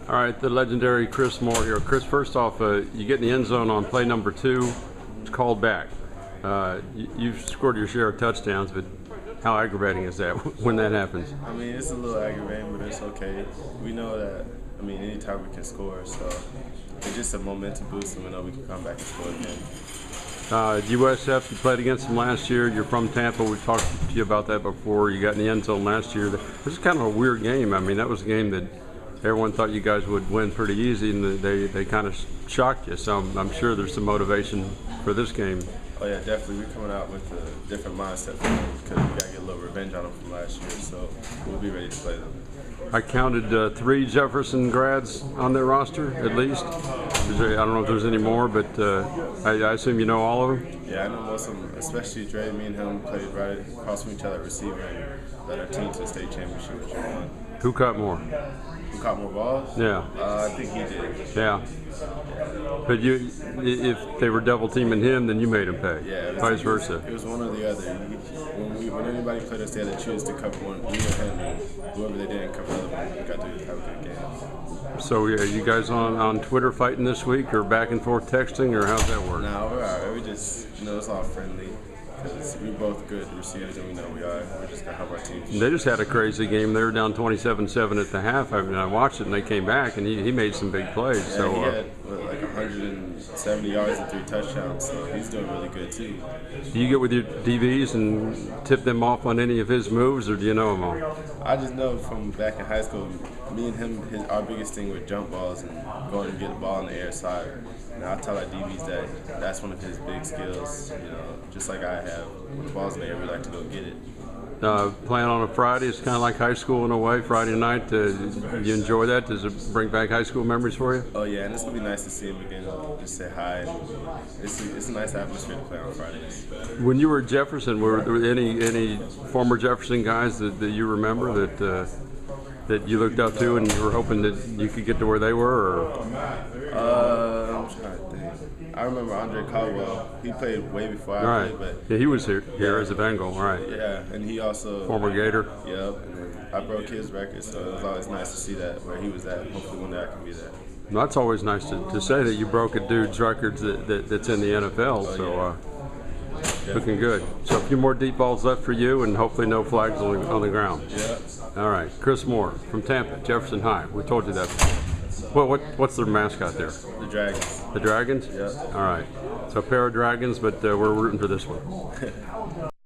All right, the legendary Chris Moore here. Chris, first off, you get in the end zone on play number 2. It's called back. You've scored your share of touchdowns, but how aggravating is that when that happens? I mean, it's a little aggravating, but it's okay. We know that, anytime we can score, so it's just a momentum boost, and we know we can come back and score again. USF, you played against them last year. You're from Tampa. We've talked to you about that before. You got in the end zone last year. This is kind of a weird game. I mean, that was a game that everyone thought you guys would win pretty easy, and they kind of shocked you. So I'm sure there's some motivation for this game. Oh yeah, definitely. We're coming out with a different mindset for them because we got to get a little revenge on them from last year. So we'll be ready to play them. I counted 3 Jefferson grads on their roster, at least. I don't know if there's any more, but I assume you know all of them? Yeah, I know most of them, especially Dre. Me and him played right across from each other at receiver and led our team to the state championship, which we won. Who caught more? Who caught more balls? Yeah. I think he did. Yeah. But if they were double teaming him, then you made him pay. Yeah. Vice versa. It was one or the other. When anybody played us, they had to choose to cover one. We or him, and whoever they didn't cover the other one, we got to have a good game. So are you guys on Twitter fighting this week, or back and forth texting, or how's that work? No, we're all right. We just, it's all friendly. Because we're both good receivers, and we know we are. We're just going to help our team. They just had a crazy game. They were down 27-7 at the half. I watched it, and they came back, and he made some big plays. Yeah, so he had like 170 yards and 3 touchdowns, so he's doing really good too. Do you get with your DBs and tip them off on any of his moves, or do you know them all? I just know from back in high school, me and him, our biggest thing was jump balls and going and get the ball on the air side. And I tell our DBs that that's one of his big skills, just like I have. When the ball's in the air, we like to go get it. Playing on a Friday, it's kind of like high school in a way, Friday night. You enjoy that? Does it bring back high school memories for you? Oh yeah, and it's going to be nice to see him again, just say hi. It's a nice atmosphere to play on Fridays. When you were at Jefferson, were there any former Jefferson guys that you remember that you looked up to and you were hoping that you could get to where they were? Or? I'm trying to think. I remember Andre Caldwell. He played way before I played, but yeah, he was here as a Bengal, right? Yeah, and he also former Gator. Yep, and I broke his record, so it was always nice to see that where he was at. Hopefully, one day I can be there. Well, that's always nice to say that you broke a dude's records that's in the NFL. Oh, so looking good. So a few more deep balls left for you, and hopefully no flags on the ground. Yeah. All right, Chris Moore from Tampa, Jefferson High. We told you that before. Well, what's their mascot there? The Dragons. The Dragons? Yeah. All right. So a pair of dragons, but we're rooting for this one.